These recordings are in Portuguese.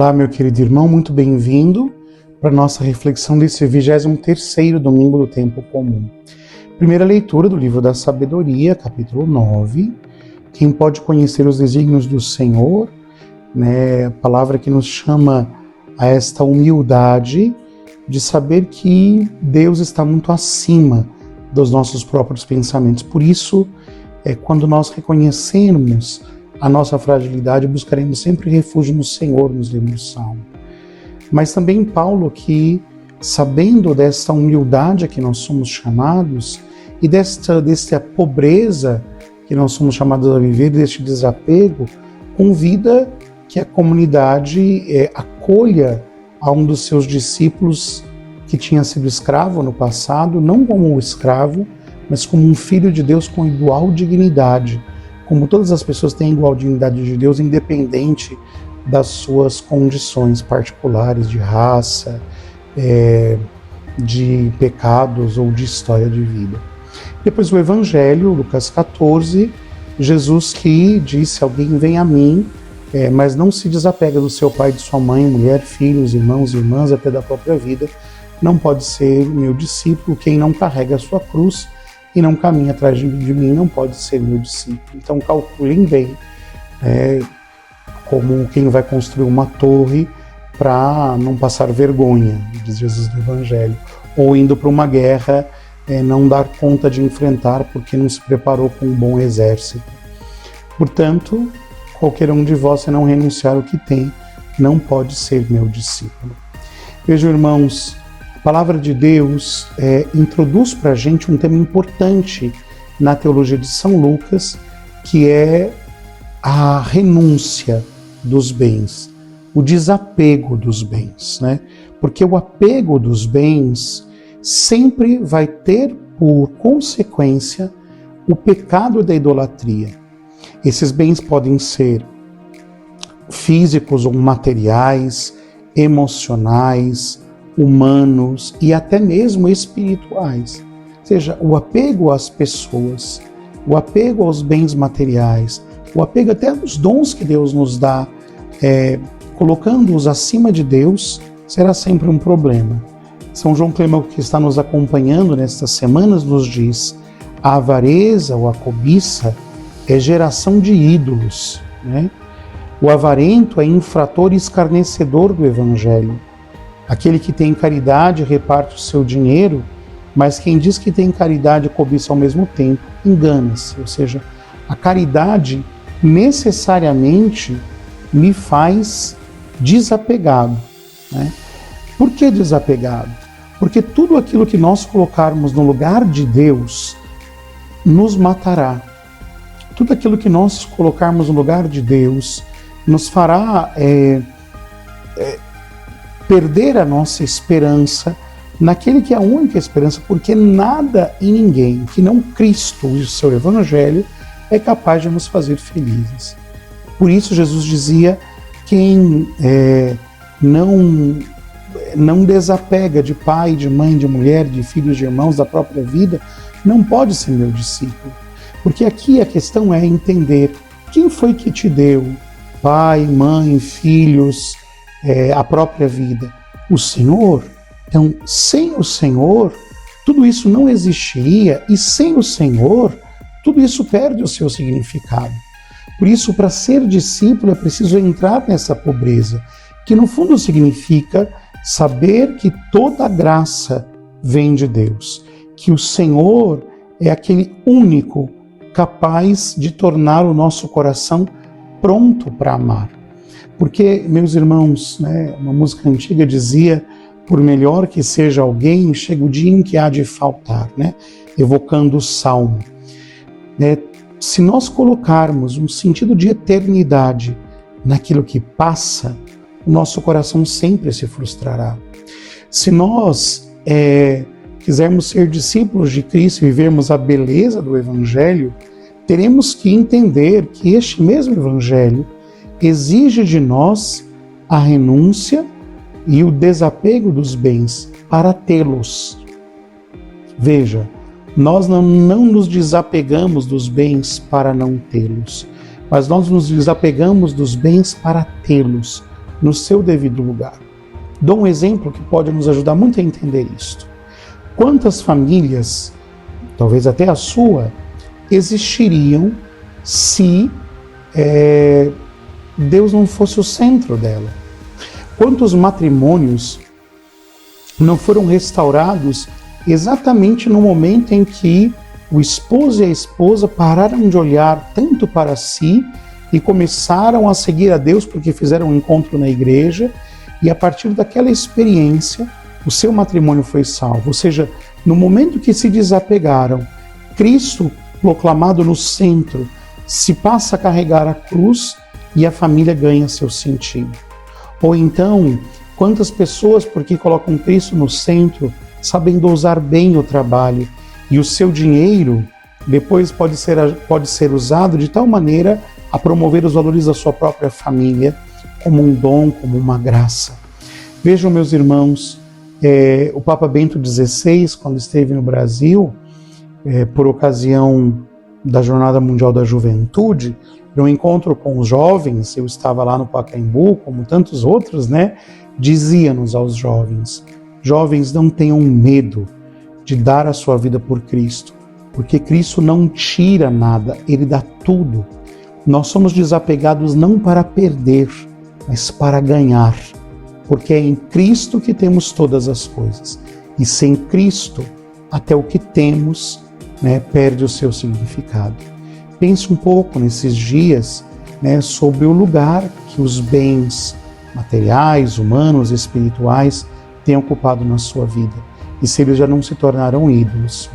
Olá, meu querido irmão, muito bem-vindo para a nossa reflexão desse 23º domingo do tempo comum. Primeira leitura do livro da Sabedoria, capítulo 9. Quem pode conhecer os desígnios do Senhor, né, a palavra que nos chama a esta humildade de saber que Deus está muito acima dos nossos próprios pensamentos. Por isso, quando nós reconhecermos a nossa fragilidade, buscaremos sempre refúgio no Senhor, nos livros do Salmo. Mas também Paulo, que sabendo desta humildade a que nós somos chamados e desta pobreza que nós somos chamados a viver, deste desapego, convida que a comunidade acolha a um dos seus discípulos que tinha sido escravo no passado, não como um escravo, mas como um filho de Deus com igual dignidade. Como todas as pessoas têm igual dignidade de Deus, independente das suas condições particulares de raça, de pecados ou de história de vida. Depois o Evangelho, Lucas 14, Jesus que disse: alguém vem a mim, mas não se desapega do seu pai, de sua mãe, mulher, filhos, irmãos, irmãs, até da própria vida, não pode ser meu discípulo. Quem não carrega a sua cruz e não caminha atrás de mim não pode ser meu discípulo. Então calculem bem, como quem vai construir uma torre para não passar vergonha, diz Jesus no Evangelho, ou indo para uma guerra, não dar conta de enfrentar porque não se preparou com um bom exército. Portanto, qualquer um de vós, se não renunciar ao que tem, não pode ser meu discípulo. Vejam, irmãos, a palavra de Deus introduz para a gente um tema importante na teologia de São Lucas, que é a renúncia dos bens, o desapego dos bens, né? Porque o apego dos bens sempre vai ter por consequência o pecado da idolatria. Esses bens podem ser físicos ou materiais, emocionais, humanos e até mesmo espirituais. Ou seja, o apego às pessoas, o apego aos bens materiais, o apego até aos dons que Deus nos dá, colocando-os acima de Deus, será sempre um problema. São João Clemão, que está nos acompanhando nestas semanas, nos diz: a avareza ou a cobiça é geração de ídolos, né? O avarento é infrator e escarnecedor do Evangelho. Aquele que tem caridade reparte o seu dinheiro, mas quem diz que tem caridade e cobiça ao mesmo tempo, engana-se. Ou seja, a caridade necessariamente me faz desapegado, né? Por que desapegado? Porque tudo aquilo que nós colocarmos no lugar de Deus nos matará. Tudo aquilo que nós colocarmos no lugar de Deus nos fará perder a nossa esperança naquele que é a única esperança, porque nada e ninguém que não Cristo e o seu Evangelho é capaz de nos fazer felizes. Por isso Jesus dizia: quem não desapega de pai, de mãe, de mulher, de filhos, de irmãos, da própria vida, não pode ser meu discípulo. Porque aqui a questão é entender quem foi que te deu pai, mãe, filhos, a própria vida. O Senhor. Então, sem o Senhor, tudo isso não existiria, e sem o Senhor, tudo isso perde o seu significado. Por isso, para ser discípulo, é preciso entrar nessa pobreza, que no fundo significa saber que toda graça vem de Deus, que o Senhor é aquele único capaz de tornar o nosso coração pronto para amar. Porque, meus irmãos, né, uma música antiga dizia: por melhor que seja alguém, chega o dia em que há de faltar, né? Evocando o Salmo. Se nós colocarmos um sentido de eternidade naquilo que passa, o nosso coração sempre se frustrará. Se nós quisermos ser discípulos de Cristo e vivermos a beleza do Evangelho, teremos que entender que este mesmo Evangelho exige de nós a renúncia e o desapego dos bens para tê-los. Veja, nós não nos desapegamos dos bens para não tê-los, mas nós nos desapegamos dos bens para tê-los. no seu devido lugar. Dou um exemplo que pode nos ajudar muito a entender isto. Quantas famílias, talvez até a sua, existiriam se Deus não fosse o centro dela? Quantos matrimônios não foram restaurados exatamente no momento em que o esposo e a esposa pararam de olhar tanto para si e começaram a seguir a Deus porque fizeram um encontro na igreja, e a partir daquela experiência o seu matrimônio foi salvo? Ou seja, no momento que se desapegaram, Cristo proclamado no centro se passa a carregar a cruz e a família ganha seu sentido. Ou então, quantas pessoas, porque colocam Cristo no centro, sabem dosar bem o trabalho, e o seu dinheiro depois pode ser usado de tal maneira a promover os valores da sua própria família, como um dom, como uma graça. Vejam, meus irmãos, o Papa Bento XVI, quando esteve no Brasil, por ocasião da Jornada Mundial da Juventude, no encontro com os jovens, eu estava lá no Pacaembu, como tantos outros, dizia-nos aos jovens: jovens, não tenham medo de dar a sua vida por Cristo, porque Cristo não tira nada, Ele dá tudo. Nós somos desapegados não para perder, mas para ganhar, porque é em Cristo que temos todas as coisas, e sem Cristo, até o que temos, perde o seu significado. Pense um pouco nesses dias, sobre o lugar que os bens materiais, humanos, espirituais têm ocupado na sua vida, e se eles já não se tornaram ídolos.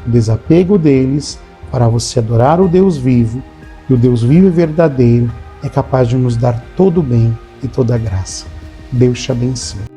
O desapego deles para você adorar o Deus vivo, e o Deus vivo e verdadeiro é capaz de nos dar todo o bem e toda a graça. Deus te abençoe.